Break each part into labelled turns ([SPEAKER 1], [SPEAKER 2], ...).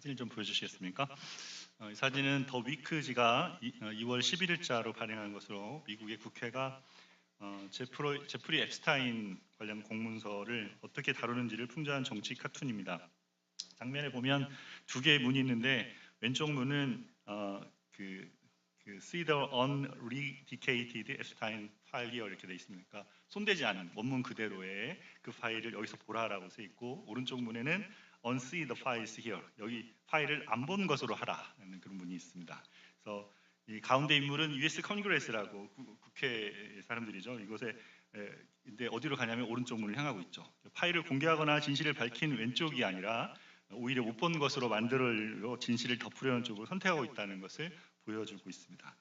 [SPEAKER 1] 사진을 좀 보여주시겠습니까? 이 사진은 더 위크지가 2월 11일자로 발행한 것으로 미국의 국회가 제프리 앱스타인 관련 공문서를 어떻게 다루는지를 풍자한 정치 카툰입니다. 장면에 보면 두 개의 문이 있는데 왼쪽 문은 See the unredicated Epstein file here 이렇게 돼 있습니다. 그러니까 손대지 않은 원문 그대로의 그 파일을 여기서 보라라고 써 있고, 오른쪽 문에는 unsee the files here, 여기 파일을 안 본 것으로 하라는 그런 문이 있습니다. 그래서 이 가운데 인물은 US 컨그레스라고 국회 사람들이죠. 이곳에 근데 어디로 가냐면 오른쪽 문을 향하고 있죠. 파일을 공개하거나 진실을 밝힌 왼쪽이 아니라 오히려 못 본 것으로 만들어 진실을 덮으려는 쪽으로 선택하고 있다는 것을 보여주고 있습니다.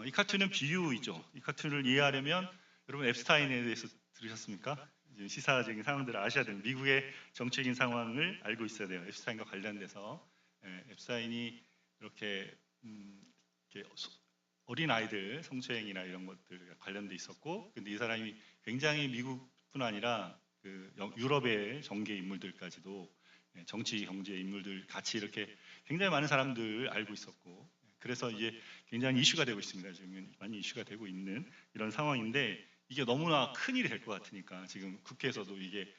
[SPEAKER 1] 이 카툰은 비유이죠. 이 카툰을 이해하려면 여러분 앱스타인에 대해서 들으셨습니까? 시사적인 상황들을 아셔야 됩니다. 미국의 정치적인 상황을 알고 있어야 돼요. 앱스타인과 관련돼서 앱스타인이 이렇게 어린 아이들 성추행이나 이런 것들 관련돼 있었고, 근데 이 사람이 굉장히 미국뿐 아니라 유럽의 정계 인물들까지도 정치 경제 인물들 같이 이렇게 굉장히 많은 사람들 알고 있었고, 그래서 이제 굉장히 이슈가 되고 있습니다. 지금 많이 이슈가 되고 있는 이런 상황인데, 이게 너무나 큰 일이 될 것 같으니까 지금 국회에서도 이게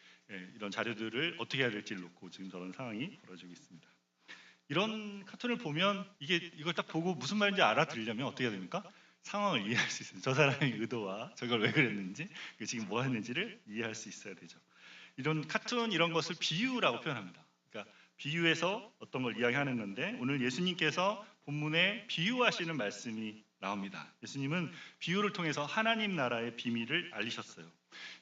[SPEAKER 1] 이런 자료들을 어떻게 해야 될지를 놓고 지금 저런 상황이 벌어지고 있습니다. 이런 카툰을 보면 이걸 딱 보고 무슨 말인지 알아들으려면 어떻게 해야 됩니까? 상황을 이해할 수 있어요. 저 사람의 의도와 저걸 왜 그랬는지, 지금 뭐 했는지를 이해할 수 있어야 되죠. 이런 카툰 이런 것을 비유라고 표현합니다. 그러니까 비유해서 어떤 걸 이야기하는 건데, 오늘 예수님께서 본문에 비유하시는 말씀이 나옵니다. 예수님은 비유를 통해서 하나님 나라의 비밀을 알리셨어요.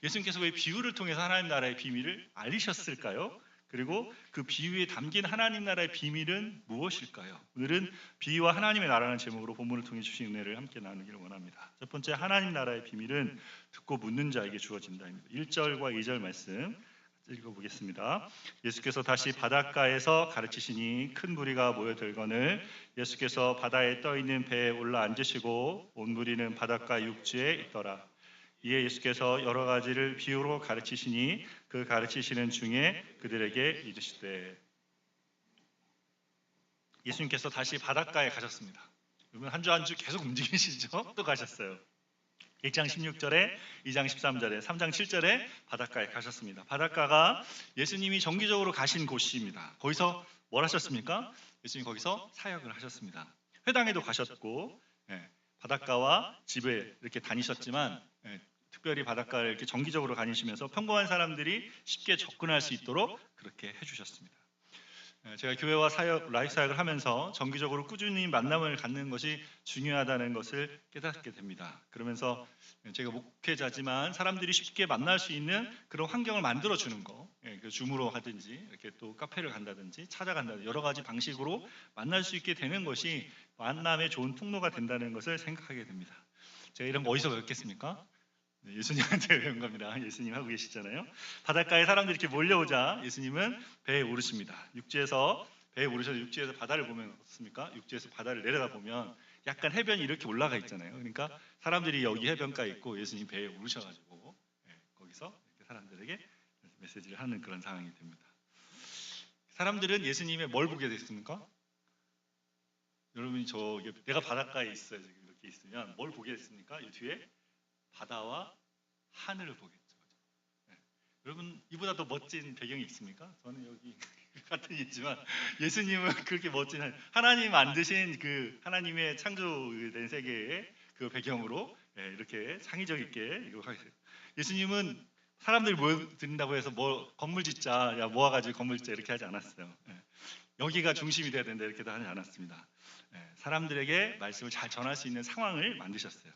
[SPEAKER 1] 예수님께서 왜 비유를 통해서 하나님 나라의 비밀을 알리셨을까요? 그리고 그 비유에 담긴 하나님 나라의 비밀은 무엇일까요? 오늘은 비유와 하나님의 나라는 제목으로 본문을 통해 주신 은혜를 함께 나누기를 원합니다. 첫 번째, 하나님 나라의 비밀은 듣고 묻는 자에게 주어진다입니다. 1절과 2절 말씀 읽어보겠습니다. 예수께서 다시 바닷가에서 가르치시니 큰 무리가 모여들거늘 예수께서 바다에 떠있는 배에 올라 앉으시고 온 무리는 바닷가 육지에 있더라. 이에 예수께서 여러 가지를 비유로 가르치시니 그 가르치시는 중에 그들에게 이르시되, 예수님께서 다시 바닷가에 가셨습니다. 여러분 한 주 한 주 계속 움직이시죠? 또 가셨어요. 1장 16절에 2장 13절에 3장 7절에 바닷가에 가셨습니다. 바닷가가 예수님이 정기적으로 가신 곳입니다. 거기서 뭘 하셨습니까? 예수님이 거기서 사역을 하셨습니다. 회당에도 가셨고, 바닷가와 집에 이렇게 다니셨지만, 특별히 바닷가를 이렇게 정기적으로 다니시면서 평범한 사람들이 쉽게 접근할 수 있도록 그렇게 해주셨습니다. 제가 교회와 사역, 라이프 사역을 하면서 정기적으로 꾸준히 만남을 갖는 것이 중요하다는 것을 깨닫게 됩니다. 그러면서 제가 목회자지만 사람들이 쉽게 만날 수 있는 그런 환경을 만들어주는 거, 줌으로 하든지 이렇게 또 카페를 간다든지 찾아간다든지 여러 가지 방식으로 만날 수 있게 되는 것이 만남의 좋은 통로가 된다는 것을 생각하게 됩니다. 제가 이런 거 어디서 배웠겠습니까? 예수님한테 배운 겁니다. 예수님 하고 계시잖아요. 바닷가에 사람들이 이렇게 몰려오자 예수님은 배에 오르십니다. 육지에서 배에 오르셔서 육지에서 바다를 보면 어떻습니까? 육지에서 바다를 내려다보면 약간 해변이 이렇게 올라가 있잖아요. 그러니까 사람들이 여기 해변가에 있고 예수님 배에 오르셔가지고 거기서 이렇게 사람들에게 메시지를 하는 그런 상황이 됩니다. 사람들은 예수님의 뭘 보게 됐습니까? 여러분이 내가 바닷가에 있어요. 지금 이렇게 있으면 뭘 보게 됐습니까? 이 뒤에 바다와 하늘을 보겠죠. 여러분 이보다 더 멋진 배경이 있습니까? 저는 여기 같은 이지만 예수님은 그렇게 멋진 하나님 만드신 그 하나님의 창조된 세계의 그 배경으로 이렇게 창의적 있게 이거 하세요. 예수님은 사람들이 모여든다고 해서 뭐 건물 짓자, 야 모아가지고 건물 짓자 이렇게 하지 않았어요. 여기가 중심이 돼야 된다 이렇게도 하지 않았습니다. 사람들에게 말씀을 잘 전할 수 있는 상황을 만드셨어요.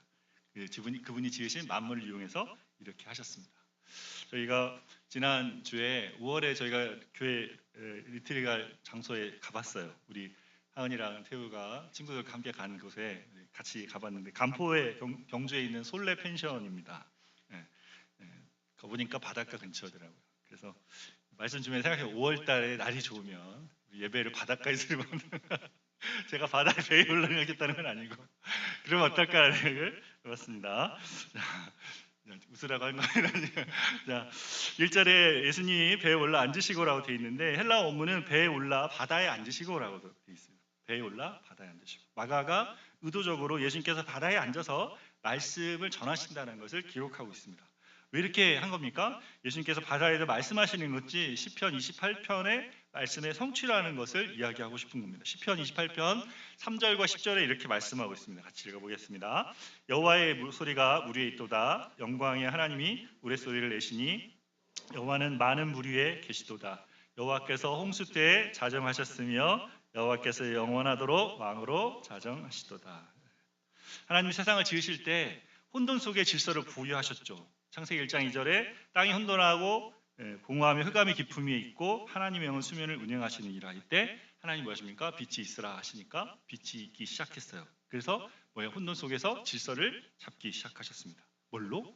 [SPEAKER 1] 그분이 지으신 만물을 이용해서 이렇게 하셨습니다. 저희가 지난주에 5월에 저희가 교회 리트리 갈 장소에 가봤어요. 우리 하은이랑 태우가 친구들과 함께 간 곳에 같이 가봤는데, 간포에 경주에 있는 솔레 펜션입니다. 가보니까 바닷가 근처더라고요. 그래서 말씀 중에 생각해 5월 달에 날이 좋으면 예배를 바닷가에서 드리면 제가 바다에 배에 올라가겠다는 건 아니고 그러면 어떨까를 해봤습니다. 웃으라고 한 거예요. 자, 1절에 예수님이 배에 올라 앉으시고라고 되어 있는데 헬라어 원문은 배에 올라 바다에 앉으시고라고 되어 있어요. 배에 올라 바다에 앉으시고. 마가가 의도적으로 예수님께서 바다에 앉아서 말씀을 전하신다는 것을 기록하고 있습니다. 왜 이렇게 한 겁니까? 예수님께서 바다에서 말씀하시는 것이 시편 28편의 말씀의 성취라는 것을 이야기하고 싶은 겁니다. 시편 28편 3절과 10절에 이렇게 말씀하고 있습니다. 같이 읽어보겠습니다. 여호와의 소리가 물 위에 있도다. 영광의 하나님이 우레소리를 내시니 여호와는 많은 물 위에 계시도다. 여호와께서 홍수 때에 자정하셨으며 여호와께서 영원하도록 왕으로 자정하시도다. 하나님이 세상을 지으실 때 혼돈 속에 질서를 부여하셨죠. 창세기 1장 2절에 땅이 혼돈하고 공허하며 흑암의 깊음이 있고 하나님의 영은 수면을 운행하시느니라. 이때 하나님 뭐 하십니까? 빛이 있으라 하시니까 빛이 있기 시작했어요. 그래서 혼돈 속에서 질서를 잡기 시작하셨습니다. 뭘로?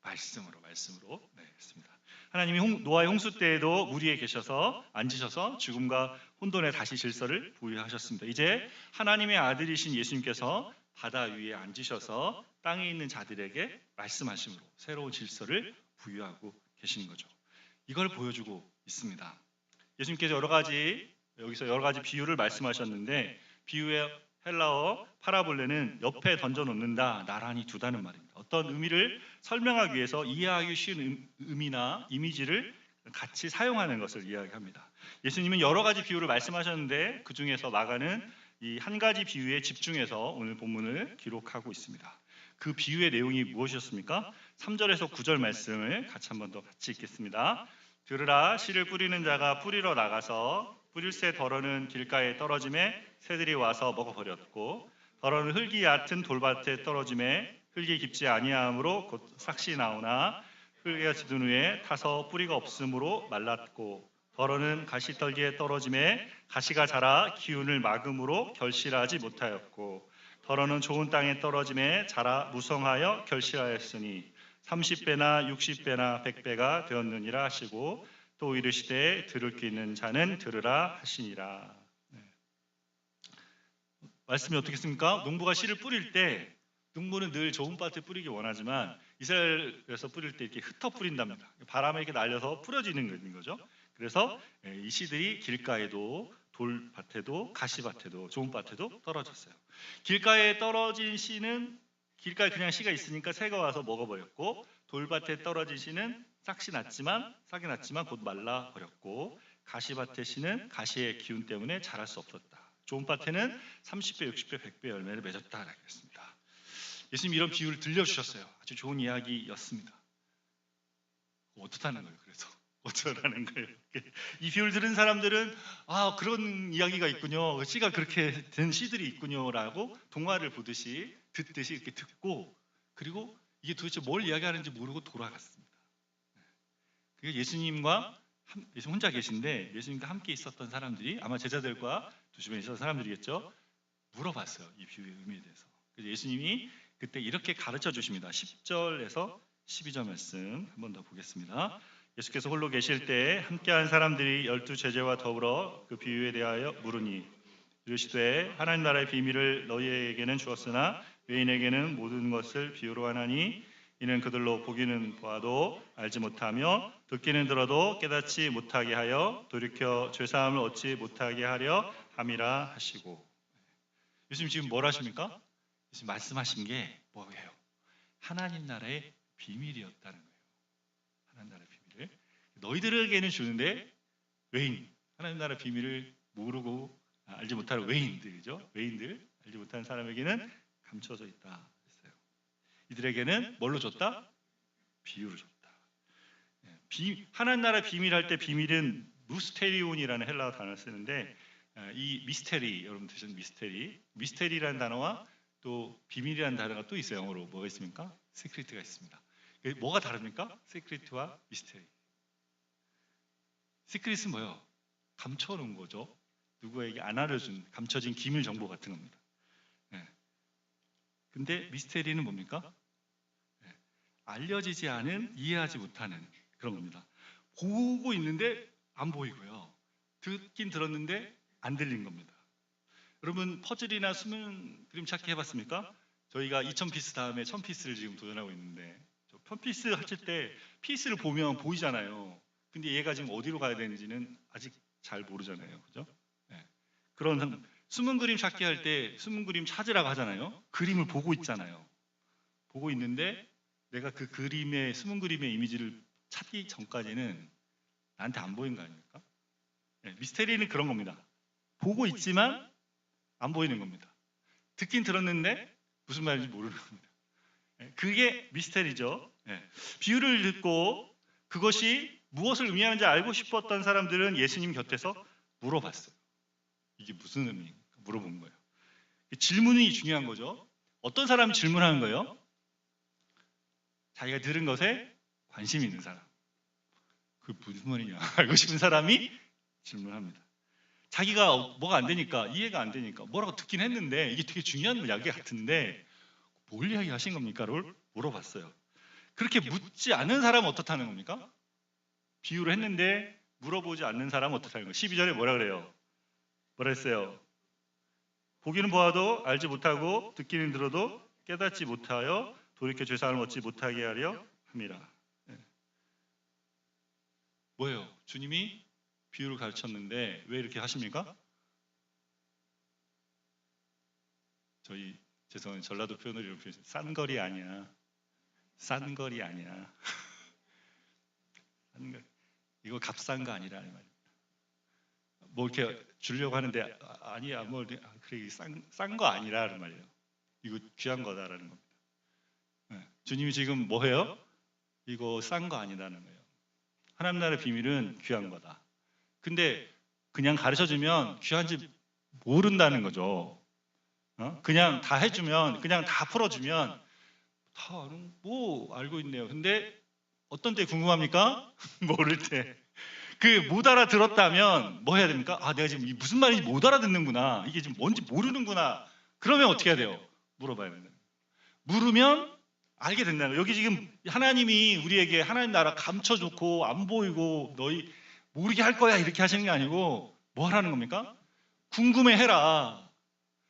[SPEAKER 1] 말씀으로 했습니다. 하나님이 노아의 홍수 때에도 물 위에 계셔서 앉으셔서 죽음과 혼돈에 다시 질서를 부여하셨습니다. 이제 하나님의 아들이신 예수님께서 바다 위에 앉으셔서 땅에 있는 자들에게 말씀하심으로 새로운 질서를 부여하고 계시는 거죠. 이걸 보여주고 있습니다. 예수님께서 여기서 여러 가지 비유를 말씀하셨는데 비유의 헬라어 파라볼레는 옆에 던져놓는다, 나란히 두다는 말입니다. 어떤 의미를 설명하기 위해서 이해하기 쉬운 의미나 이미지를 같이 사용하는 것을 이야기합니다. 예수님은 여러 가지 비유를 말씀하셨는데 그 중에서 마가는 이 한 가지 비유에 집중해서 오늘 본문을 기록하고 있습니다. 그 비유의 내용이 무엇이었습니까? 3절에서 9절 말씀을 한번 더 같이 읽겠습니다. 들으라, 씨를 뿌리는 자가 뿌리러 나가서 뿌릴새 덜어는 길가에 떨어짐에 새들이 와서 먹어버렸고 덜어는 흙이 얕은 돌밭에 떨어짐에 흙이 깊지 아니하므로 곧 싹시 나오나 흙에 젖은 후에 타서 뿌리가 없으므로 말랐고 덜어는 가시떨기에 떨어짐에 가시가 자라 기운을 막음으로 결실하지 못하였고 덜어는 좋은 땅에 떨어짐에 자라 무성하여 결실하였으니 30배나 60배나 100배가 되었느니라 하시고 또 이르시되 들을 귀 있는 자는 들으라 하시니라. 말씀이 어떻겠습니까? 농부가 씨를 뿌릴 때 농부는 늘 좋은 밭에 뿌리기 원하지만 이스라엘에서 뿌릴 때 이렇게 흩어 뿌린답니다. 바람에 이렇게 날려서 뿌려지는 거죠. 그래서 이 씨들이 길가에도 돌밭에도 가시밭에도 좋은 밭에도 떨어졌어요. 길가에 떨어진 씨는 길가에 그냥 씨가 있으니까 새가 와서 먹어버렸고 돌밭에 떨어진 씨는 싹이 났지만 곧 말라버렸고 가시밭의 씨는 가시의 기운 때문에 자랄 수 없었다. 좋은 밭에는 30배, 60배, 100배 열매를 맺었다라고 했습니다. 예수님이 이런 비유를 들려주셨어요. 아주 좋은 이야기였습니다. 어떻다는 거예요? 그래서 어쩌라는 거예요? 이 비유를 들은 사람들은 그런 이야기가 있군요. 씨가 그렇게 된 씨들이 있군요라고 동화를 보듯이 듣듯이 이렇게 듣고 그리고 이게 도대체 뭘 이야기하는지 모르고 돌아갔습니다. 예수님 혼자 계신데 예수님과 함께 있었던 사람들이 아마 제자들과 두 주변에 있었던 사람들이겠죠. 물어봤어요. 이 비유의 의미에 대해서. 그래서 예수님이 그때 이렇게 가르쳐 주십니다. 10절에서 12절 말씀 한 번 더 보겠습니다. 예수께서 홀로 계실 때 함께한 사람들이 12 제자와 더불어 그 비유에 대하여 물으니 이르시되 하나님 나라의 비밀을 너희에게는 주었으나 외인에게는 모든 것을 비유로 하나니 이는 그들로 보기는 보아도 알지 못하며 듣기는 들어도 깨닫지 못하게 하여 돌이켜 죄사함을 얻지 못하게 하려 함이라 하시고. 예수님 지금 뭘 하십니까? 예수님 말씀하신 게 뭐예요? 하나님 나라의 비밀이었다는 거예요. 하나님 나라의 비밀을 너희들에게는 주는데 하나님 나라의 비밀을 모르고 알지 못하는 외인들이죠. 외인들 알지 못하는 사람에게는 감춰져 있다 했어요. 이들에게는 뭘로 줬다? 비유를 줬다. 하나님 나라 비밀 할 때 비밀은 무스테리온이라는 헬라어 단어를 쓰는데 이 미스테리 여러분 드시는 미스테리라는 단어와 또 비밀이라는 단어가 또 있어요. 영어로 뭐가 있습니까? 시크릿가 있습니다. 뭐가 다릅니까? 시크릿과 미스테리. 시크릿은 뭐예요? 감춰놓은 거죠. 누구에게 안 알려준 감춰진 기밀 정보 같은 겁니다. 근데 미스테리는 뭡니까? 알려지지 않은 이해하지 못하는 그런 겁니다. 보고 있는데 안 보이고요. 듣긴 들었는데 안 들린 겁니다. 여러분 퍼즐이나 수면 그림 찾기 해봤습니까? 저희가 2000피스 다음에 1000피스를 지금 도전하고 있는데 펌피스 하실 때 피스를 보면 보이잖아요. 근데 얘가 지금 어디로 가야 되는지는 아직 잘 모르잖아요. 그죠? 네. 그런 숨은 그림 찾기 할 때 숨은 그림 찾으라고 하잖아요. 그림을 보고 있잖아요. 보고 있는데 내가 그 그림의 숨은 그림의 이미지를 찾기 전까지는 나한테 안 보이는 거 아닙니까? 네. 미스테리는 그런 겁니다. 보고 있지만 안 보이는 겁니다. 듣긴 들었는데 무슨 말인지 모르는 겁니다. 네. 그게 미스테리죠. 네. 비유를 듣고 그것이 무엇을 의미하는지 알고 싶었던 사람들은 예수님 곁에서 물어봤어요. 이게 무슨 의미인가 물어본 거예요. 질문이 중요한 거죠. 어떤 사람이 질문하는 거예요? 자기가 들은 것에 관심이 있는 사람. 그게 무슨 말이냐 알고 싶은 사람이 질문합니다. 자기가 뭐가 안 되니까, 이해가 안 되니까 뭐라고 듣긴 했는데 이게 되게 중요한 이야기 같은데 뭘 이야기하신 겁니까?를 물어봤어요. 그렇게 묻지 않은 사람은 어떻다는 겁니까? 비유를 했는데 물어보지 않는 사람은 어떻다는 거예요? 12절에 뭐라 그래요? 뭐라 했어요? 보기는 보아도 알지 못하고 듣기는 들어도 깨닫지 못하여 돌이켜 죄사함을 얻지 못하게 하려 함이라. 네. 뭐예요? 주님이 비유를 가르쳤는데 왜 이렇게 하십니까? 저희 죄송해요. 전라도 표현으로 이렇게 싼 거리 아니야. 싼 거리 아니야. 이거 값싼 거 아니라 이 말이에요. 뭐 이렇게 주려고 하는데 아니야 뭐 그래 싼 거 아니라는 말이에요. 이거 귀한 거다라는 겁니다. 네. 주님이 지금 뭐 해요? 이거 싼 거 아니라는 거예요. 하나님 나라의 비밀은 귀한 거다. 근데 그냥 가르쳐주면 귀한지 모른다는 거죠. 그냥 다 해주면, 그냥 다 풀어주면 다 뭐 알고 있네요. 근데 어떤 때 궁금합니까? 모를 때. 그 못 알아들었다면 뭐 해야 됩니까? 아, 내가 지금 무슨 말인지 못 알아듣는구나. 이게 지금 뭔지 모르는구나. 그러면 어떻게 해야 돼요? 물어봐야 된다. 물으면 알게 된다는 거예요. 여기 지금 하나님이 우리에게 하나님 나라 감춰놓고 안 보이고 너희 모르게 할 거야 이렇게 하시는 게 아니고 뭐 하라는 겁니까? 궁금해해라.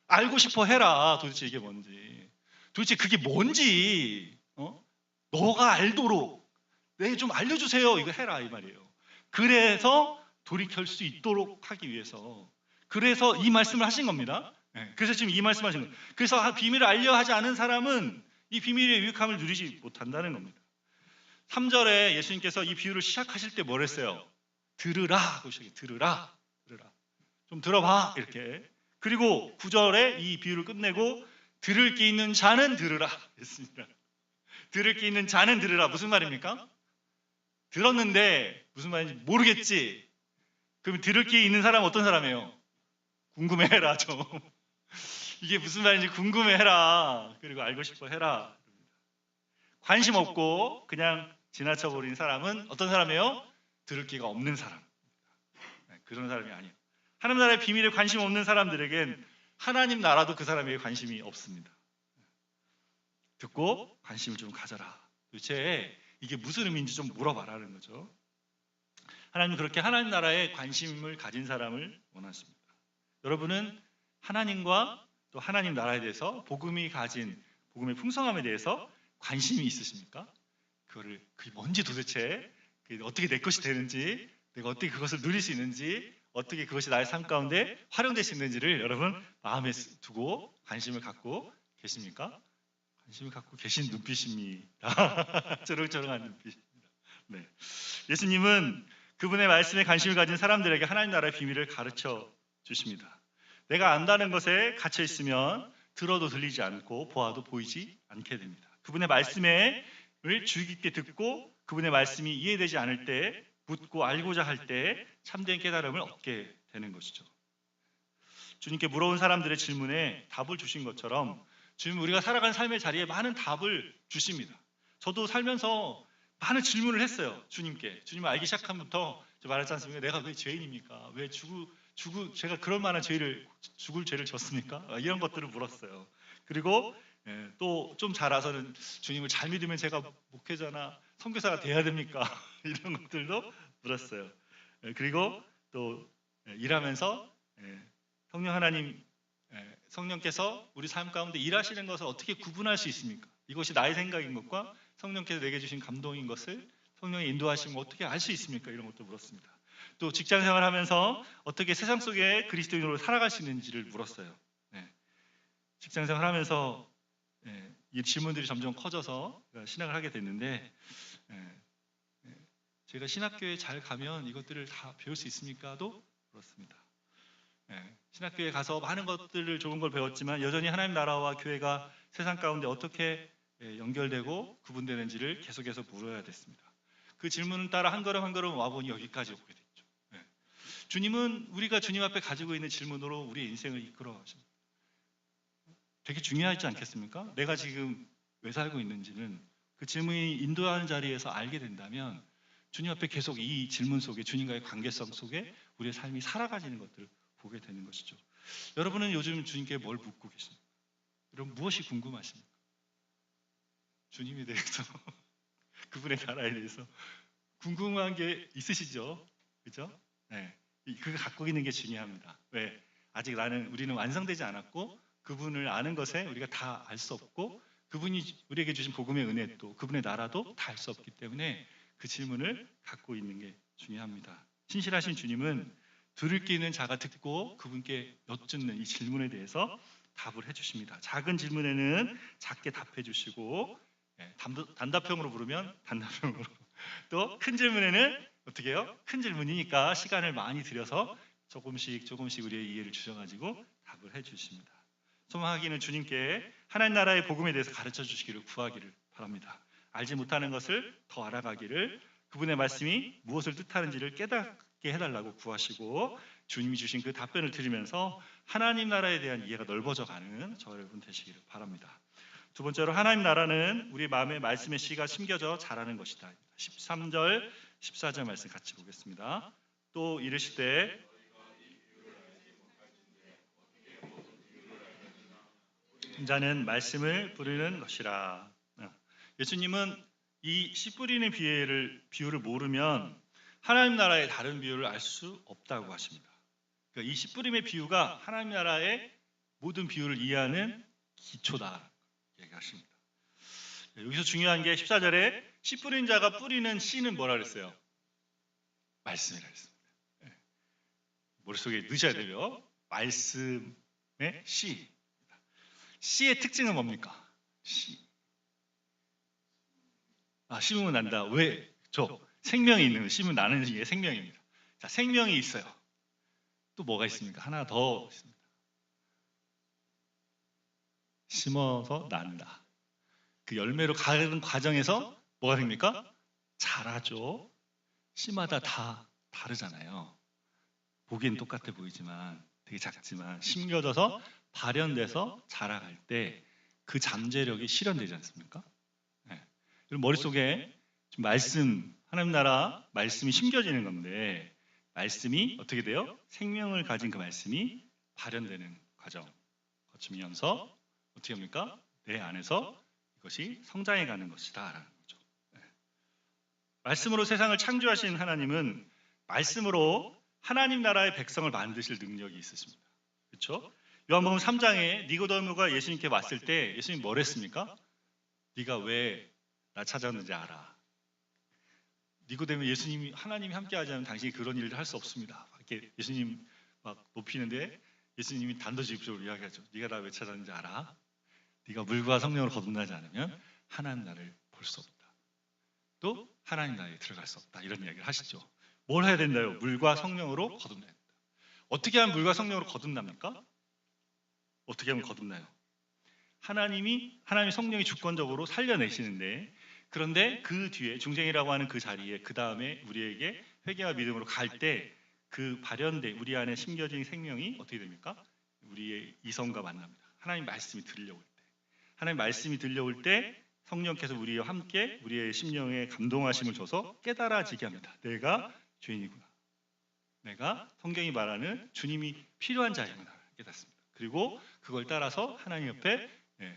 [SPEAKER 1] 알고 싶어 해라. 도대체 이게 뭔지. 도대체 그게 뭔지 너가 알도록 네, 좀 알려주세요. 이거 해라 이 말이에요. 그래서 돌이킬 수 있도록 하기 위해서 그래서 이 말씀을 하신 겁니다. 네, 그래서 지금 이 말씀하신 거예요. 그래서 비밀을 알려 하지 않은 사람은 이 비밀의 유익함을 누리지 못한다는 겁니다. 3절에 예수님께서 이 비유를 시작하실 때 뭘 했어요? 들으라 하고 시작해요. 들으라. 좀 들어봐 이렇게. 그리고 9절에 이 비유를 끝내고 들을 게 있는 자는 들으라 했습니다. 들을 게 있는 자는 들으라. 무슨 말입니까? 들었는데 무슨 말인지 모르겠지. 그럼 들을 게 있는 사람은 어떤 사람이에요? 궁금해해라 좀. 이게 무슨 말인지 궁금해해라. 그리고 알고 싶어 해라. 관심 없고 그냥 지나쳐버린 사람은 어떤 사람이에요? 들을 기가 없는 사람. 그런 사람이 아니에요. 하나님 나라의 비밀에 관심 없는 사람들에겐 하나님 나라도 그 사람에게 관심이 없습니다. 듣고 관심을 좀 가져라. 도대체 이게 무슨 의미인지 좀 물어봐라는 거죠. 하나님은 그렇게 하나님 나라에 관심을 가진 사람을 원하십니다. 여러분은 하나님과 또 하나님 나라에 대해서 복음이 가진 복음의 풍성함에 대해서 관심이 있으십니까? 그게 뭔지 도대체 어떻게 내 것이 되는지 내가 어떻게 그것을 누릴 수 있는지 어떻게 그것이 나의 삶 가운데 활용될 수 있는지를 여러분 마음에 두고 관심을 갖고 계십니까? 관심을 갖고 계신 눈빛입니다. 저렁저렁한 눈빛입니다. 네. 예수님은 그분의 말씀에 관심을 가진 사람들에게 하나님 나라의 비밀을 가르쳐 주십니다. 내가 안다는 것에 갇혀 있으면 들어도 들리지 않고 보아도 보이지 않게 됩니다. 그분의 말씀을 주의 깊게 듣고 그분의 말씀이 이해되지 않을 때 묻고 알고자 할 때 참된 깨달음을 얻게 되는 것이죠. 주님께 물어온 사람들의 질문에 답을 주신 것처럼 주님 우리가 살아가는 삶의 자리에 많은 답을 주십니다. 저도 살면서 많은 질문을 했어요. 주님께. 주님을 알기 시작함부터 말했지 않습니까? 내가 왜 죄인입니까? 왜 제가 그럴 만한 죽을 죄를 졌습니까? 이런 것들을 물었어요. 그리고 또 좀 자라서는 주님을 잘 믿으면 제가 목회자나 선교사가 돼야 됩니까? 이런 것들도 물었어요. 그리고 또 일하면서 성령께서 우리 삶 가운데 일하시는 것을 어떻게 구분할 수 있습니까? 이것이 나의 생각인 것과 성령께서 내게 주신 감동인 것을 성령의 인도하심을 어떻게 알 수 있습니까? 이런 것도 물었습니다. 또 직장생활 하면서 어떻게 세상 속에 그리스도인으로 살아갈 수 있는지를 물었어요. 직장생활 하면서 이 질문들이 점점 커져서 신학을 하게 됐는데 제가 신학교에 잘 가면 이것들을 다 배울 수 있습니까?도 물었습니다. 신학교에 가서 많은 것들을 좋은 걸 배웠지만 여전히 하나님 나라와 교회가 세상 가운데 어떻게 연결되고 구분되는지를 계속해서 물어야 됐습니다. 그 질문을 따라 한 걸음 한 걸음 와보니 여기까지 오게 됐죠. 주님은 우리가 주님 앞에 가지고 있는 질문으로 우리의 인생을 이끌어 가십니다. 되게 중요하지 않겠습니까? 내가 지금 왜 살고 있는지는 그 질문이 인도하는 자리에서 알게 된다면 주님 앞에 계속 이 질문 속에 주님과의 관계성 속에 우리의 삶이 살아가지는 것들을 보게 되는 것이죠. 여러분은 요즘 주님께 뭘 묻고 계십니까? 여러분 무엇이 궁금하십니까? 주님에 대해서 그분의 나라에 대해서 궁금한 게 있으시죠? 그죠? 그거 갖고 있는 게 중요합니다. 왜? 아직 우리는 완성되지 않았고 그분을 아는 것에 우리가 다 알 수 없고 그분이 우리에게 주신 복음의 은혜도 그분의 나라도 다 알 수 없기 때문에 그 질문을 갖고 있는 게 중요합니다. 신실하신 주님은 들을 게 있는 자가 듣고 그분께 여쭙는 이 질문에 대해서 답을 해주십니다. 작은 질문에는 작게 답해 주시고 단답형으로 부르면 단답형으로 또 큰 질문에는 어떻게 해요? 큰 질문이니까 시간을 많이 들여서 조금씩 우리의 이해를 주셔가지고 답을 해주십니다. 소망하기는 주님께 하나님 나라의 복음에 대해서 가르쳐 주시기를 구하기를 바랍니다. 알지 못하는 것을 더 알아가기를 그분의 말씀이 무엇을 뜻하는지를 깨닫게 해달라고 구하시고 주님이 주신 그 답변을 들으면서 하나님 나라에 대한 이해가 넓어져가는 저 여러분 되시기를 바랍니다. 두 번째로 하나님 나라는 우리 마음에 말씀의 씨가 심겨져 자라는 것이다. 13절, 14절 말씀 같이 보겠습니다. 또 이르시되 자는 말씀을 부르는 것이라. 예수님은 이 씨 뿌리는 비유를 모르면 하나님 나라의 다른 비유를 알 수 없다고 하십니다. 그러니까 이 씨 뿌림의 비유가 하나님 나라의 모든 비유를 이해하는 기초다 얘기하십니다. 여기서 중요한 게 14절에 씨 뿌린 자가 뿌리는 씨는 뭐라 그랬어요? 말씀이라 했습니다. 머릿속에 넣으셔야 돼요. 말씀의 씨. 씨의 특징은 뭡니까? 씨. 심으면 난다. 왜? 생명이 있는 심으면 나는 게 생명입니다. 자, 생명이 있어요. 또 뭐가 있습니까? 하나 더 있습니다. 심어서 난다. 그 열매로 가는 과정에서 뭐가 됩니까? 자라죠. 씨마다 다 다르잖아요. 보기엔 똑같아 보이지만 되게 작지만 심겨져서 발현돼서 자라갈 때 그 잠재력이 실현되지 않습니까? 그리고 머릿속에 말씀, 하나님 나라 말씀이 심겨지는 건데 말씀이 어떻게 돼요? 생명을 가진 그 말씀이 발현되는 과정 거치면서 어떻게 합니까? 내 안에서 이것이 성장해 가는 것이다 라는 거죠. 말씀으로 세상을 창조하신 하나님은 말씀으로 하나님 나라의 백성을 만드실 능력이 있으십니다. 그렇죠? 요한복음 3장에 니고데모가 예수님께 왔을 때 예수님이 뭘 했습니까? 네가 왜 나 찾아왔는지 알아. 니고데모 예수님이 하나님이 함께하지 않으면 당신이 그런 일을 할 수 없습니다. 이렇게 예수님 막 높이는데 예수님이 단도직입적으로 이야기하죠. 네가 나 왜 찾아왔는지 알아? 네가 물과 성령으로 거듭나지 않으면 하나님 나라를 볼 수 없다. 또 하나님 나라에 들어갈 수 없다. 이런 이야기를 하시죠. 뭘 해야 된다요? 물과 성령으로 거듭나야 된다. 어떻게 하면 물과 성령으로 거듭납니까? 어떻게 하면 거듭나요? 하나님이 성령이 주권적으로 살려내시는데 그런데 그 뒤에 중생이라고 하는 그 자리에 그 다음에 우리에게 회개와 믿음으로 갈 때 그 발현된 우리 안에 심겨진 생명이 어떻게 됩니까? 우리의 이성과 만납니다. 하나님 말씀이 들려올 때 하나님 말씀이 들려올 때 성령께서 우리와 함께 우리의 심령에 감동하심을 줘서 깨달아지게 합니다. 내가 죄인이구나. 내가 성경이 말하는 주님이 필요한 자이구나 깨닫습니다. 그리고 그걸 따라서 하나님 옆에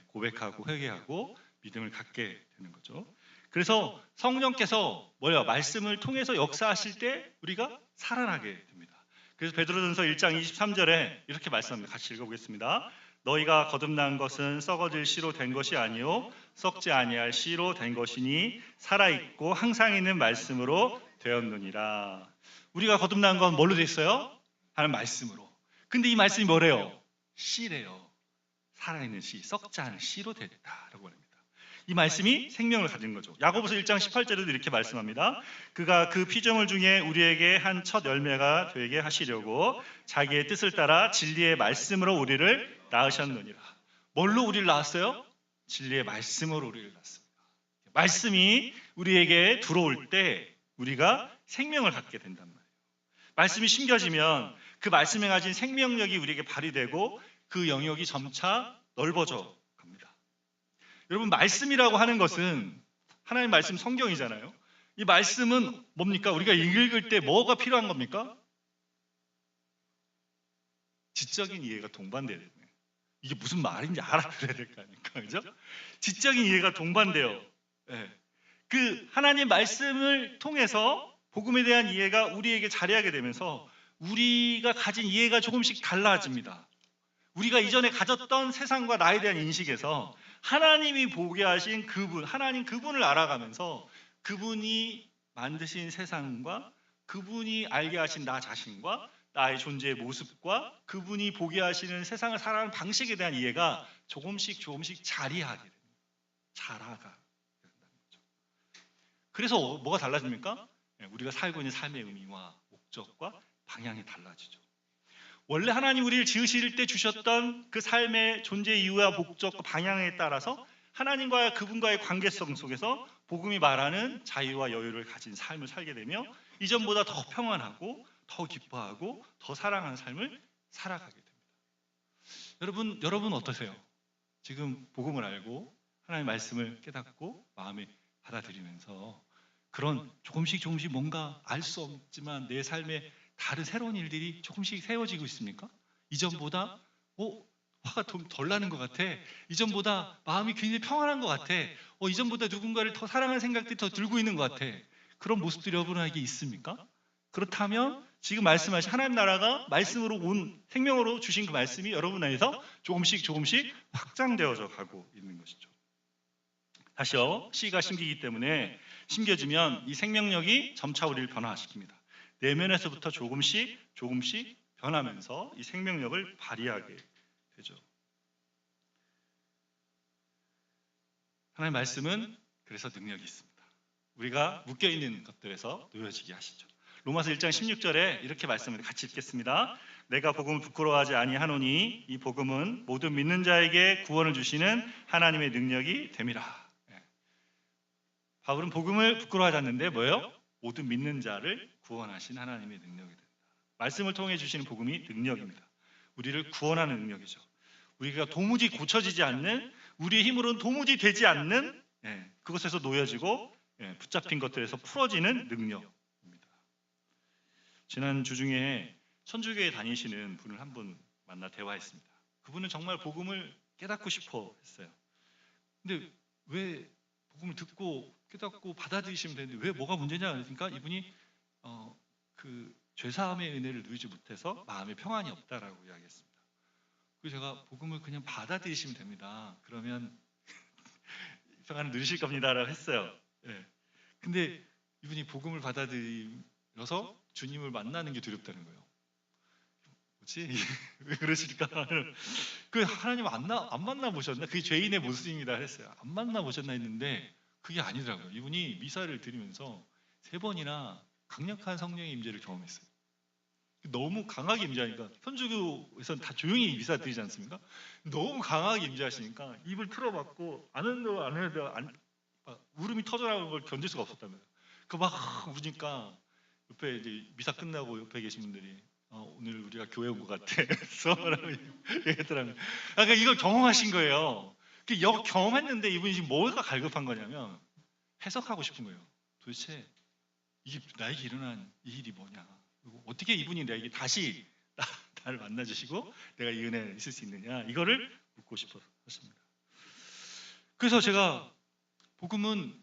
[SPEAKER 1] 고백하고 회개하고 믿음을 갖게 되는 거죠. 그래서 성령께서 말씀을 통해서 역사하실 때 우리가 살아나게 됩니다. 그래서 베드로전서 1장 23절에 이렇게 말씀합니다. 같이 읽어보겠습니다. 너희가 거듭난 것은 썩어질 씨로 된 것이 아니요 썩지 아니할 씨로 된 것이니 살아있고 항상 있는 말씀으로 되었느니라. 우리가 거듭난 건 뭘로 됐어요? 하는 말씀으로. 근데 이 말씀이 뭐래요? 씨래요. 살아있는 씨, 썩지 않은 씨로 됐다라고 합니다. 이 말씀이 생명을 가진 거죠. 야고보서 1장 18절에도 이렇게 말씀합니다. 그가 그 피조물 중에 우리에게 한 첫 열매가 되게 하시려고 자기의 뜻을 따라 진리의 말씀으로 우리를 낳으셨느니라. 뭘로 우리를 낳았어요? 진리의 말씀으로 우리를 낳았습니다. 말씀이 우리에게 들어올 때 우리가 생명을 갖게 된단 말이에요. 말씀이 심겨지면 그 말씀에 가진 생명력이 우리에게 발휘되고 그 영역이 점차 넓어져 갑니다. 여러분, 말씀이라고 하는 것은 하나님 말씀 성경이잖아요. 이 말씀은 뭡니까? 우리가 읽을 때 뭐가 필요한 겁니까? 지적인 이해가 동반돼야 돼요. 이게 무슨 말인지 알아들어야 될 거 아닙니까? 그죠? 지적인 이해가 동반돼요. 네. 그 하나님 말씀을 통해서 복음에 대한 이해가 우리에게 자리하게 되면서 우리가 가진 이해가 조금씩 달라집니다. 우리가 이전에 가졌던 세상과 나에 대한 인식에서 하나님이 보게 하신 그분, 하나님 그분을 알아가면서 그분이 만드신 세상과 그분이 알게 하신 나 자신과 나의 존재의 모습과 그분이 보게 하시는 세상을 살아가는 방식에 대한 이해가 조금씩 자리하게 됩니다. 자라가 된다는 거죠. 그래서 뭐가 달라집니까? 우리가 살고 있는 삶의 의미와 목적과 방향이 달라지죠. 원래 하나님 우리를 지으실 때 주셨던 그 삶의 존재 이유와 목적과 방향에 따라서 하나님과 그분과의 관계성 속에서 복음이 말하는 자유와 여유를 가진 삶을 살게 되며 이전보다 더 평안하고 더 기뻐하고 더 사랑하는 삶을 살아가게 됩니다. 여러분 어떠세요? 지금 복음을 알고 하나님의 말씀을 깨닫고 마음에 받아들이면서 그런 조금씩 뭔가 알 수 없지만 내 삶에 다른 새로운 일들이 조금씩 세워지고 있습니까? 이전보다 화가 좀 덜 나는 것 같아. 이전보다 마음이 굉장히 평안한 것 같아. 이전보다 누군가를 더 사랑하는 생각들이 더 들고 있는 것 같아. 그런 모습들이 여러분에게 있습니까? 그렇다면 지금 말씀하신 하나님 나라가 말씀으로 온 생명으로 주신 그 말씀이 여러분 안에서 조금씩 확장되어져 가고 있는 것이죠. 다시요. 씨가 심기기 때문에 심겨지면 이 생명력이 점차 우리를 변화시킵니다. 내면에서부터 조금씩 변하면서 이 생명력을 발휘하게 되죠. 하나님의 말씀은 그래서 능력이 있습니다. 우리가 묶여있는 것들에서 놓여지게 하시죠. 로마서 1장 16절에 이렇게 말씀을 같이 읽겠습니다. 내가 복음을 부끄러워하지 아니하노니 이 복음은 모든 믿는 자에게 구원을 주시는 하나님의 능력이 됨이라. 바울은 복음을 부끄러워하지 않는데 뭐예요? 모든 믿는 자를 구원하신 하나님의 능력이 된다. 말씀을 통해 주시는 복음이 능력입니다. 우리를 구원하는 능력이죠. 우리가 도무지 고쳐지지 않는, 우리의 힘으로는 도무지 되지 않는 그것에서 놓여지고 붙잡힌 것들에서 풀어지는 능력입니다. 지난주 중에 천주교에 다니시는 분을 한 분 만나 대화했습니다. 그분은 정말 복음을 깨닫고 싶어 했어요. 근데 왜 복음을 듣고 깨닫고 받아들이시면 되는데 왜 뭐가 문제냐 그러니까 이분이 그 죄사함의 은혜를 누리지 못해서 마음에 평안이 없다라고 이야기했습니다. 그래서 제가 복음을 그냥 받아들이시면 됩니다. 그러면 평안을 누리실 겁니다라고 했어요. 근데 이분이 복음을 받아들여서 주님을 만나는 게 두렵다는 거예요. 뭐지? 왜 그러실까? 그 하나님 안 만나보셨나? 그게 죄인의 모습입니다 했어요. 안 만나보셨나 했는데 그게 아니더라고요. 이분이 미사를 드리면서 3번이나 강력한 성령의 임재를 경험했어요. 너무 강하게 임재하니까 천주교에서는 다 조용히 미사 드리지 않습니까? 너무 강하게 임재하시니까 입을 틀어막고 안 해도 울음이 터져나오는 걸 견딜 수가 없었다면서요. 그 막 우니까 옆에 이제 미사 끝나고 옆에 계신 분들이 오늘 우리가 교회 온 것 같아. 그래서 얘기했더라고요. 그러니까 이걸 경험하신 거예요. 경험했는데 이분이 지금 뭐가 갈급한 거냐면 해석하고 싶은 거예요. 도대체 이게 나에게 일어난 이 일이 뭐냐? 그리고 어떻게 이분이 나에게 다시 나를 만나주시고 내가 이 은혜를 있을 수 있느냐? 이거를 묻고 싶었습니다. 그래서 제가 복음은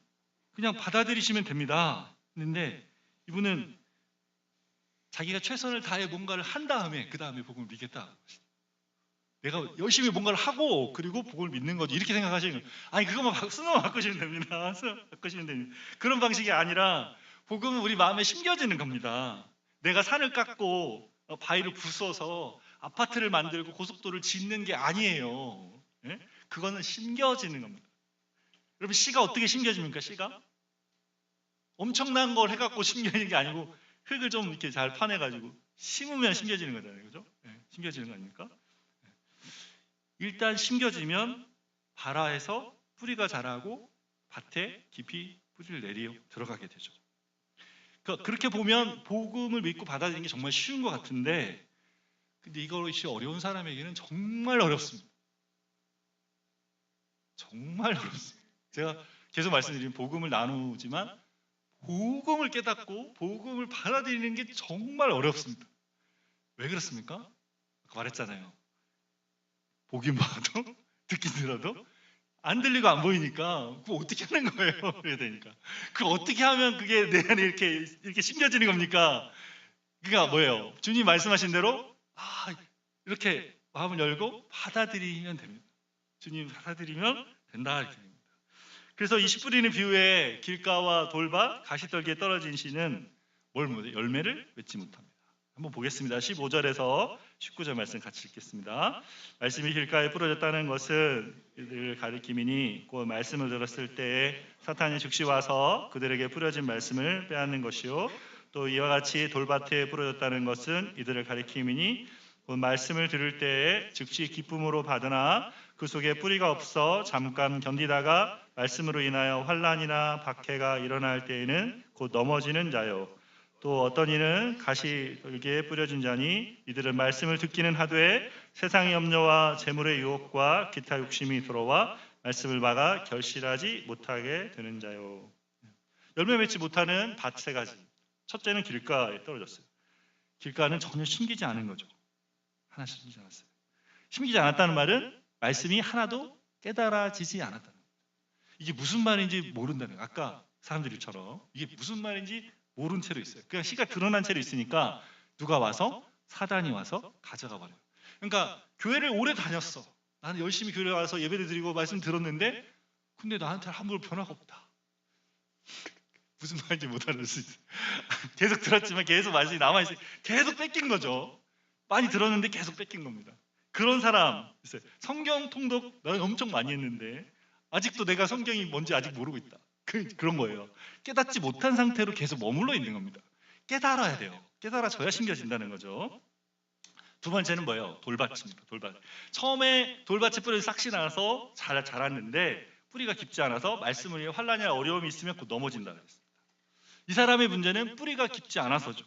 [SPEAKER 1] 그냥 받아들이시면 됩니다. 했는데 이분은 자기가 최선을 다해 뭔가를 한 다음에 그 다음에 복음을 믿겠다. 내가 열심히 뭔가를 하고 그리고 복음을 믿는 거지 이렇게 생각하시는 거예요. 아니 그것만 순서만 바꾸시면 됩니다. 순서만 바꾸시면 됩니다. 그런 방식이 아니라 복음은 우리 마음에 심겨지는 겁니다. 내가 산을 깎고 바위를 부숴서 아파트를 만들고 고속도로를 짓는 게 아니에요. 예? 그거는 심겨지는 겁니다. 여러분 씨가 어떻게 심겨집니까? 씨가 엄청난 걸 해갖고 심겨지는 게 아니고 흙을 좀 이렇게 잘 파내가지고 심으면 심겨지는 거잖아요, 그죠? 예, 심겨지는 거 아닙니까? 일단 심겨지면 발아에서 뿌리가 자라고 밭에 깊이 뿌리를 내려 들어가게 되죠. 그렇게 보면 복음을 믿고 받아들이는 게 정말 쉬운 것 같은데, 근데 이것이 어려운 사람에게는 정말 어렵습니다. 정말 어렵습니다. 제가 계속 말씀드린 복음을 나누지만 복음을 깨닫고 복음을 받아들이는 게 정말 어렵습니다. 왜 그렇습니까? 아까 말했잖아요. 보긴 봐도 듣긴 들어도 안 들리고 안 보이니까 그거 어떻게 하는 거예요? 그래야 되니까. 그거 어떻게 하면 그게 내 안에 이렇게 심겨지는 겁니까? 그러니까 뭐예요? 주님 말씀하신 대로 이렇게 마음을 열고 받아들이면 됩니다. 주님 받아들이면 된다 이렇게 됩니다. 그래서 이 씨 뿌리는 비유에 길가와 돌밭 가시떨기에 떨어진 씨는 뭘 못해? 열매를 맺지 못합니다. 한번 보겠습니다. 15절에서 19절 말씀 같이 읽겠습니다. 말씀이 길가에 뿌려졌다는 것은 이들을 가리킴이니 곧 말씀을 들었을 때에 사탄이 즉시 와서 그들에게 뿌려진 말씀을 빼앗는 것이요 또 이와 같이 돌밭에 뿌려졌다는 것은 이들을 가리킴이니 곧 말씀을 들을 때에 즉시 기쁨으로 받으나 그 속에 뿌리가 없어 잠깐 견디다가 말씀으로 인하여 환난이나 박해가 일어날 때에는 곧 넘어지는 자요 또 어떤 이는 가시떨기에 뿌려진 자니 이들은 말씀을 듣기는 하되 세상의 염려와 재물의 유혹과 기타 욕심이 들어와 말씀을 막아 결실하지 못하게 되는 자요. 열매 맺지 못하는 밭 세 가지. 첫째는 길가에 떨어졌어요. 길가는 전혀 심기지 않은 거죠. 하나 심기지 않았어요. 심기지 않았다는 말은 말씀이 하나도 깨달아지지 않았다는 거예요. 이게 무슨 말인지 모른다는 거예요. 아까 사람들처럼 이게 무슨 말인지 모른 채로 있어요. 그냥 씨가 드러난 채로 있으니까 누가 와서 사단이 와서 가져가 버려요. 그러니까 교회를 오래 다녔어. 나는 열심히 교회에 와서 예배를 드리고 말씀 들었는데 근데 나한테 아무 변화가 없다. 무슨 말인지 못 알아들 수 있어요. 계속 들었지만 계속 말씀이 남아있어요. 계속 뺏긴 거죠. 많이 들었는데 계속 뺏긴 겁니다. 그런 사람 있어요. 성경 통독 나는 엄청 많이 했는데 아직도 내가 성경이 뭔지 아직 모르고 있다. 그런 거예요. 깨닫지 못한 상태로 계속 머물러 있는 겁니다. 깨달아야 돼요. 깨달아져야 심겨진다는 거죠. 두 번째는 뭐예요? 돌밭입니다. 돌밭. 처음에 돌밭에 뿌리를 싹시 나서 자랐는데 뿌리가 깊지 않아서 말씀을 위해 환난이나 어려움이 있으면 곧 넘어진다 그랬습니다. 이 사람의 문제는 뿌리가 깊지 않아서죠.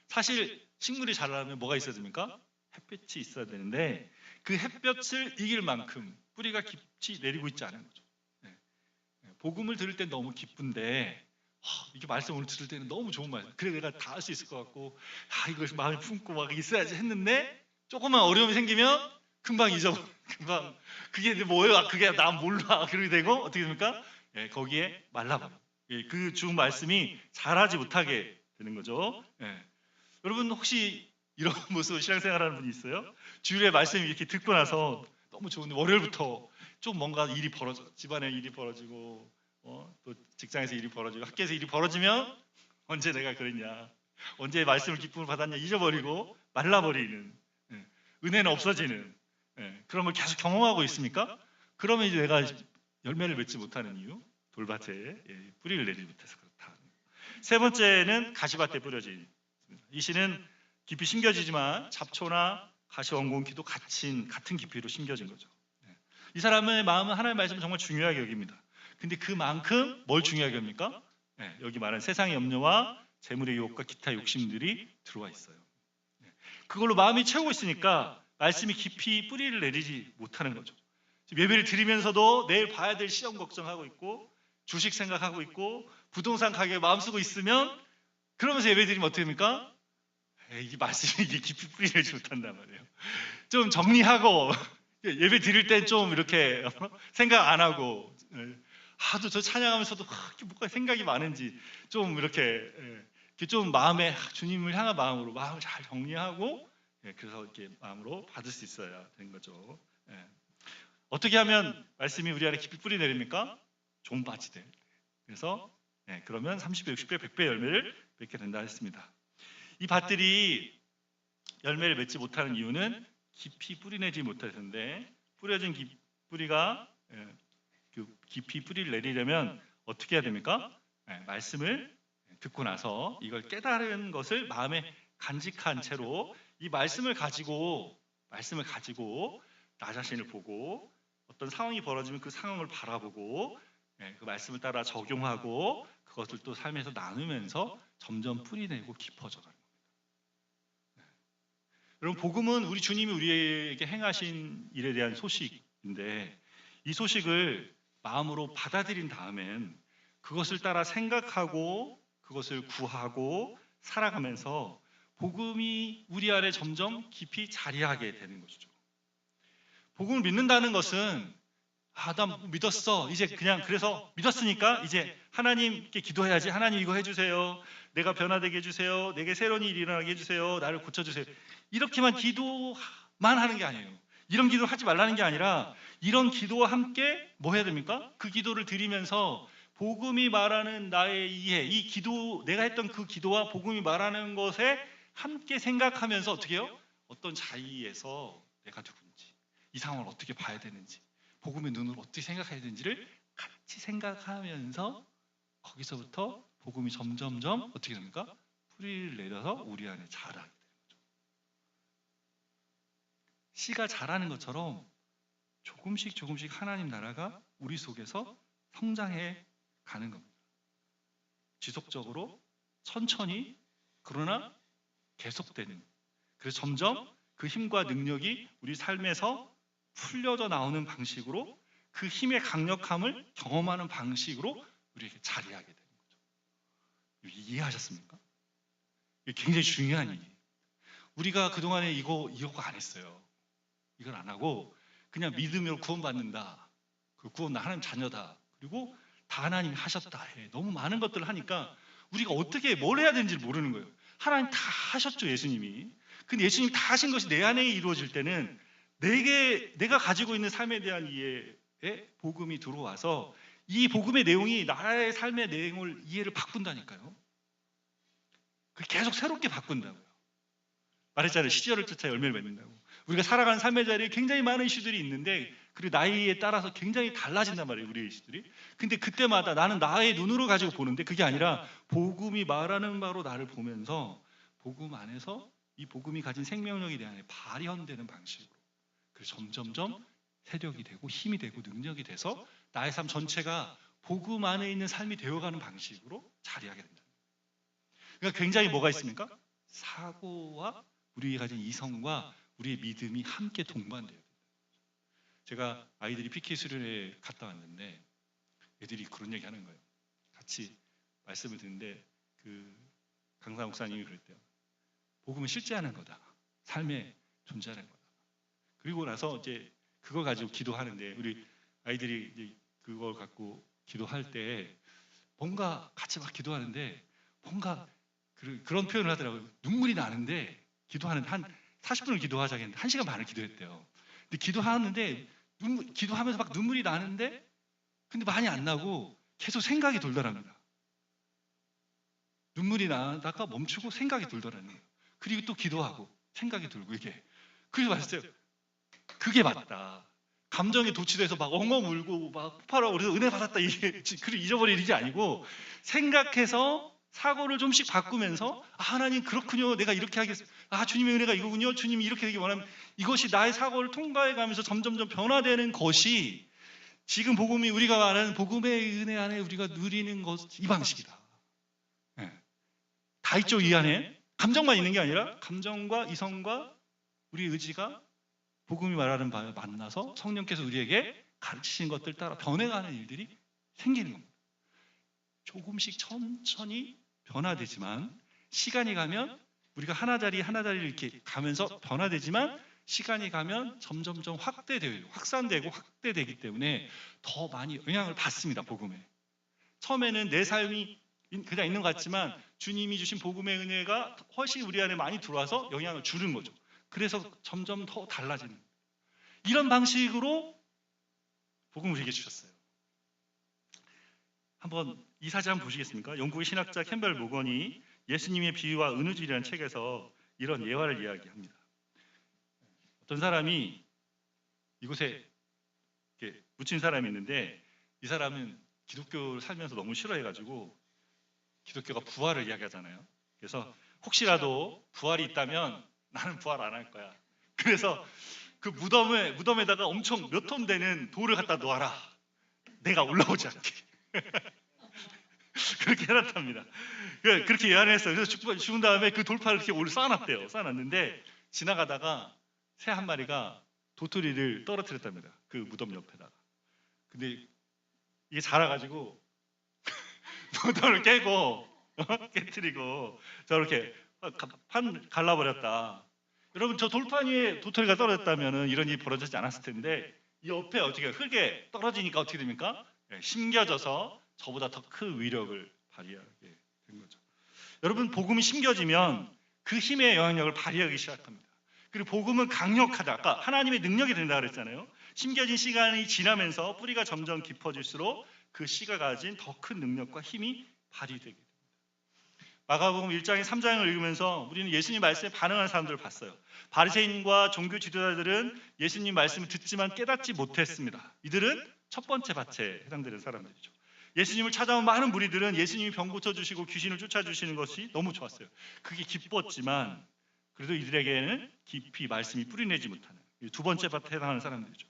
[SPEAKER 1] 사실 식물이 자라려면 뭐가 있어야 됩니까? 햇볕이 있어야 되는데 그 햇볕을 이길 만큼 뿌리가 깊이 내리고 있지 않은 거죠. 복음을 들을 때 너무 기쁜데 이게 말씀 오늘 들을 때는 너무 좋은 말씀. 그래 내가 다 할 수 있을 것 같고 이걸 마음에 품고 막 있어야지 했는데 조금만 어려움이 생기면 금방 잊어버려. 금방 그게 뭐예요? 그게 나 몰라. 그렇게 되고 어떻게 됩니까? 거기에 말라버려. 그 주 말씀이 자라지 못하게 되는 거죠. 여러분 혹시 이런 모습 신앙생활하는 분이 있어요? 주일에 말씀 이렇게 듣고 나서 너무 좋은데 월요일부터 좀 뭔가 일이 벌어져 집안에 일이 벌어지고 또 직장에서 일이 벌어지고 학교에서 일이 벌어지면 언제 내가 그랬냐 언제 말씀을 기쁨을 받았냐 잊어버리고 말라버리는 은혜는 없어지는 그런 걸 계속 경험하고 있습니까? 그러면 이제 내가 열매를 맺지 못하는 이유 돌밭에 뿌리를 내리지 못해서 그렇다. 세 번째는 가시밭에 뿌려진 이 씨는 깊이 심겨지지만 잡초나 가시원공기도 같은 깊이로 심겨진 거죠. 이 사람의 마음은 하나님의 말씀을 정말 중요하게 여깁니다. 근데 그만큼 뭘 중요하게 여깁니까? 여기 말하는 세상의 염려와 재물의 유혹과 기타 욕심들이 들어와 있어요. 그걸로 마음이 채우고 있으니까 말씀이 깊이 뿌리를 내리지 못하는 거죠. 예배를 드리면서도 내일 봐야 될 시험 걱정하고 있고 주식 생각하고 있고 부동산 가격에 마음 쓰고 있으면 그러면서 예배 드리면 어떻게 됩니까? 이게 말씀이 이게 깊이 뿌리 내리지 못한단 말이에요. 좀 정리하고 예배 드릴 때 좀 이렇게 생각 안 하고 하도 저 찬양하면서도 뭐가 생각이 많은지 좀 이렇게 좀 마음에 주님을 향한 마음으로 마음을 잘 정리하고 그래서 이렇게 마음으로 받을 수 있어야 되는 거죠. 어떻게 하면 말씀이 우리 안에 깊이 뿌리 내립니까? 좋은 밭이 돼. 그래서 그러면 30배, 60배, 100배 열매를 맺게 된다 했습니다. 이 밭들이 열매를 맺지 못하는 이유는 깊이 뿌리내지 못해서인데, 뿌려진 뿌리가 깊이 뿌리를 내리려면 어떻게 해야 됩니까? 말씀을 듣고 나서 이걸 깨달은 것을 마음에 간직한 채로 이 말씀을 가지고 나 자신을 보고 어떤 상황이 벌어지면 그 상황을 바라보고 그 말씀을 따라 적용하고 그것을 또 삶에서 나누면서 점점 뿌리내고 깊어져가는 겁니다. 여러분, 복음은 우리 주님이 우리에게 행하신 일에 대한 소식인데, 이 소식을 마음으로 받아들인 다음엔 그것을 따라 생각하고 그것을 구하고 살아가면서 복음이 우리 안에 점점 깊이 자리하게 되는 것이죠. 복음을 믿는다는 것은 나 믿었어. 이제 그냥 그래서 믿었으니까 이제 하나님께 기도해야지. 하나님 이거 해주세요. 내가 변화되게 해주세요. 내게 새로운 일이 일어나게 해주세요. 나를 고쳐주세요. 이렇게만 기도만 하는 게 아니에요. 이런 기도를 하지 말라는 게 아니라 이런 기도와 함께 뭐 해야 됩니까? 그 기도를 드리면서 복음이 말하는 나의 이해, 이 기도, 내가 했던 그 기도와 복음이 말하는 것에 함께 생각하면서 어떻게 해요? 어떤 자리에서 내가 누군지, 이 상황을 어떻게 봐야 되는지, 복음의 눈으로 어떻게 생각해야 되는지를 같이 생각하면서 거기서부터 복음이 점점점 어떻게 됩니까? 뿌리를 내려서 우리 안에 자라게 되는 거죠. 씨가 자라는 것처럼 조금씩 하나님 나라가 우리 속에서 성장해 가는 겁니다. 지속적으로, 천천히, 그러나 계속되는. 그래서 점점 그 힘과 능력이 우리 삶에서 풀려져 나오는 방식으로, 그 힘의 강력함을 경험하는 방식으로 우리에게 자리하게 되는 거죠. 이해하셨습니까? 이게 굉장히 중요한 일이에요. 우리가 그동안에 이거 안 했어요. 이걸 안 하고 그냥 믿음으로 구원받는다. 그 구원 하나님 자녀다. 그리고 다 하나님이 하셨다 해. 너무 많은 것들을 하니까 우리가 어떻게 뭘 해야 되는지 모르는 거예요. 하나님 다 하셨죠, 예수님이. 근데 예수님이 다 하신 것이 내 안에 이루어질 때는 내가 가지고 있는 삶에 대한 이해에 복음이 들어와서 이 복음의 내용이 나의 삶의 내용을 이해를 바꾼다니까요. 계속 새롭게 바꾼다고요. 말했잖아요. 시절을 쫓아 열매를 맺는다고. 우리가 살아가는 삶의 자리에 굉장히 많은 이슈들이 있는데, 그리고 나이에 따라서 굉장히 달라진단 말이에요, 우리의 이슈들이. 근데 그때마다 나는 나의 눈으로 가지고 보는데, 그게 아니라 복음이 말하는 바로 나를 보면서 복음 안에서 이 복음이 가진 생명력이 내 안에 발현되는 방식으로, 그래서 점점점 세력이 되고 힘이 되고 능력이 돼서 나의 삶 전체가 복음 안에 있는 삶이 되어가는 방식으로 자리하게 된다. 그러니까 굉장히 뭐가 있습니까? 사고와 우리가 가진 이성과 우리의 믿음이 함께 동반돼요. 제가 아이들이 PK 수련회 갔다 왔는데 애들이 그런 얘기 하는 거예요. 같이 말씀을 듣는데 그 강사 목사님이 그랬대요. 복음은 실제하는 거다. 삶에 존재하는 거다. 그리고 나서 이제 그걸 가지고 기도하는데, 우리 아이들이 이제 그걸 갖고 기도할 때 뭔가 같이 막 기도하는데 뭔가 그런 표현을 하더라고요. 눈물이 나는데, 기도하는데 한 40분을 기도하자고 했는데 1시간 반을 기도했대요. 근데 기도하는데 기도하면서 막 눈물이 나는데 근데 많이 안 나고 계속 생각이 돌더랍니다. 눈물이 나다가 멈추고 생각이 돌더라는 거예요. 그리고 또 기도하고 생각이 돌고, 이게. 그래서 말했어요. 그게 맞다. 감정에 도취돼서 막 엉엉 울고 막 폭발하고 그래서 은혜 받았다 이게 그걸 잊어버릴 일이 아니고, 생각해서 사고를 좀씩 바꾸면서 하나님 그렇군요. 내가 이렇게 하겠어요. 주님의 은혜가 이거군요. 주님이 이렇게 되기 원하면, 이것이 나의 사고를 통과해 가면서 점점점 변화되는 것이 지금 복음이 우리가 말하는 복음의 은혜 안에 우리가 누리는 것, 이 방식이다. 다 있죠, 이 안에. 감정만 있는 게 아니라 감정과 이성과 우리 의지가 복음이 말하는 바에 만나서 성령께서 우리에게 가르치신 것들 따라 변해가는 일들이 생기는 겁니다. 조금씩 천천히 변화되지만, 시간이 가면 우리가 하나자리 이렇게 가면서 변화되지만, 시간이 가면 점점점 확산되고 확대되기 때문에 더 많이 영향을 받습니다, 복음에. 처음에는 내 삶이 그냥 있는 것 같지만 주님이 주신 복음의 은혜가 훨씬 우리 안에 많이 들어와서 영향을 주는 거죠. 그래서 점점 더 달라지는 이런 방식으로 복음을 우리에게 주셨어요. 한번 이 사진 한번 보시겠습니까? 영국의 신학자 캠벨 모건이 예수님의 비유와 은우질이라는 책에서 이런 예화를 이야기합니다. 어떤 사람이 이곳에 이렇게 묻힌 사람이 있는데 이 사람은 기독교를 살면서 너무 싫어해가지고 기독교가 부활을 이야기하잖아요. 그래서 혹시라도 부활이 있다면 나는 부활 안 할 거야. 그래서 그 무덤에다가 엄청 몇 톤 되는 돌을 갖다 놓아라. 내가 올라오지 않게. 그렇게 해놨답니다. 그렇게 예언했어요. 그래서 죽은 다음에 그 돌파를 이렇게 쌓아놨대요. 쌓아놨는데 지나가다가 새 한 마리가 도토리를 떨어뜨렸답니다. 그 무덤 옆에다가. 근데 이게 자라가지고 무덤을 깨고 깨뜨리고 저렇게 판 갈라버렸다. 여러분 저 돌판 위에 도토리가 떨어졌다면 이런 일이 벌어지지 않았을 텐데 이 옆에 어떻게 흙에 떨어지니까 어떻게 됩니까? 심겨져서 저보다 더 큰 위력을 발휘하게 된 거죠. 여러분 복음이 심겨지면 그 힘의 영향력을 발휘하기 시작합니다. 그리고 복음은 강력하다. 아까 하나님의 능력이 된다고 그랬잖아요. 심겨진 시간이 지나면서 뿌리가 점점 깊어질수록 그 씨가 가진 더 큰 능력과 힘이 발휘되게 됩니다. 마가복음 1장에 3장을 읽으면서 우리는 예수님 말씀에 반응하는 사람들을 봤어요. 바리새인과 종교 지도자들은 예수님 말씀을 듣지만 깨닫지 못했습니다. 이들은 첫 번째 밭에 해당되는 사람들이죠. 예수님을 찾아온 많은 무리들은 예수님이 병 고쳐주시고 귀신을 쫓아주시는 것이 너무 좋았어요. 그게 기뻤지만 그래도 이들에게는 깊이 말씀이 뿌리내지 못하는 두 번째 밭에 해당하는 사람들이죠.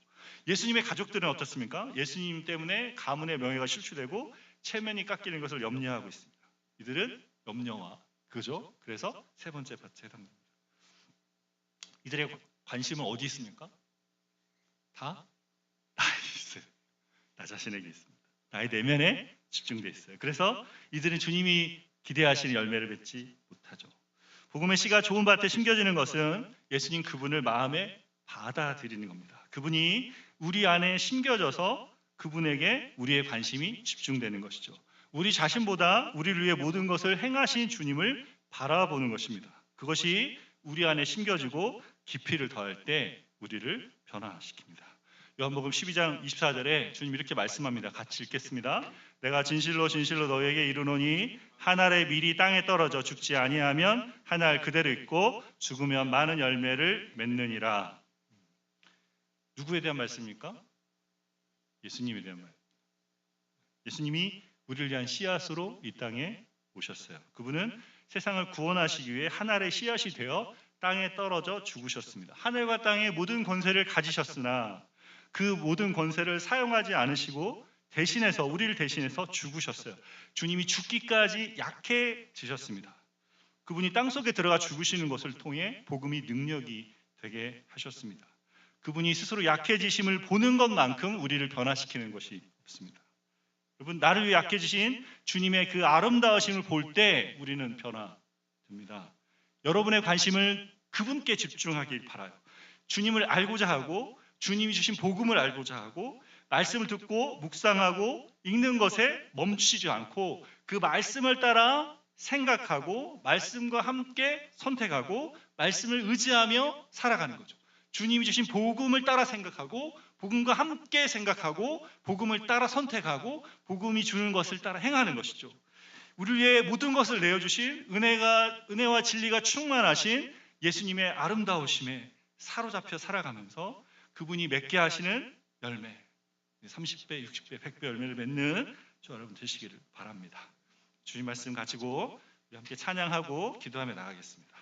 [SPEAKER 1] 예수님의 가족들은 어떻습니까? 예수님 때문에 가문의 명예가 실추되고 체면이 깎이는 것을 염려하고 있습니다. 이들은 염려와 그죠? 그래서 세 번째 밭에 해당됩니다. 이들의 관심은 어디 있습니까? 다 나에 있어요. 나 자신에게 있습니다. 나의 내면에 집중되어 있어요. 그래서 이들은 주님이 기대하시는 열매를 맺지 못하죠. 복음의 씨가 좋은 밭에 심겨지는 것은 예수님 그분을 마음에 받아들이는 겁니다. 그분이 우리 안에 심겨져서 그분에게 우리의 관심이 집중되는 것이죠. 우리 자신보다 우리를 위해 모든 것을 행하신 주님을 바라보는 것입니다. 그것이 우리 안에 심겨지고 깊이를 더할 때 우리를 변화시킵니다. 요한복음 12장 24절에 주님 이렇게 말씀합니다. 같이 읽겠습니다. 내가 진실로 진실로 너희에게 이르노니 한 알의 밀이 땅에 떨어져 죽지 아니하면 한 알 그대로 있고 죽으면 많은 열매를 맺느니라. 누구에 대한 말씀입니까? 예수님에 대한 말. 예수님이 우리를 위한 씨앗으로 이 땅에 오셨어요. 그분은 세상을 구원하시기 위해 한 알의 씨앗이 되어 땅에 떨어져 죽으셨습니다. 하늘과 땅의 모든 권세를 가지셨으나 그 모든 권세를 사용하지 않으시고 대신해서 우리를 대신해서 죽으셨어요. 주님이 죽기까지 약해지셨습니다. 그분이 땅속에 들어가 죽으시는 것을 통해 복음이 능력이 되게 하셨습니다. 그분이 스스로 약해지심을 보는 것만큼 우리를 변화시키는 것이 없습니다. 여러분 나를 위해 약해지신 주님의 그 아름다우심을 볼 때 우리는 변화됩니다. 여러분의 관심을 그분께 집중하길 바라요. 주님을 알고자 하고 주님이 주신 복음을 알고자 하고 말씀을 듣고 묵상하고 읽는 것에 멈추지 않고 그 말씀을 따라 생각하고 말씀과 함께 선택하고 말씀을 의지하며 살아가는 거죠. 주님이 주신 복음을 따라 생각하고 복음과 함께 생각하고 복음을 따라 선택하고 복음이 주는 것을 따라 행하는 것이죠. 우리를 위해 모든 것을 내어주신 은혜와 진리가 충만하신 예수님의 아름다우심에 사로잡혀 살아가면서 그분이 맺게 하시는 열매 30배, 60배, 100배 열매를 맺는 저 여러분 되시기를 바랍니다. 주님 말씀 가지고 우리 함께 찬양하고 기도하며 나가겠습니다.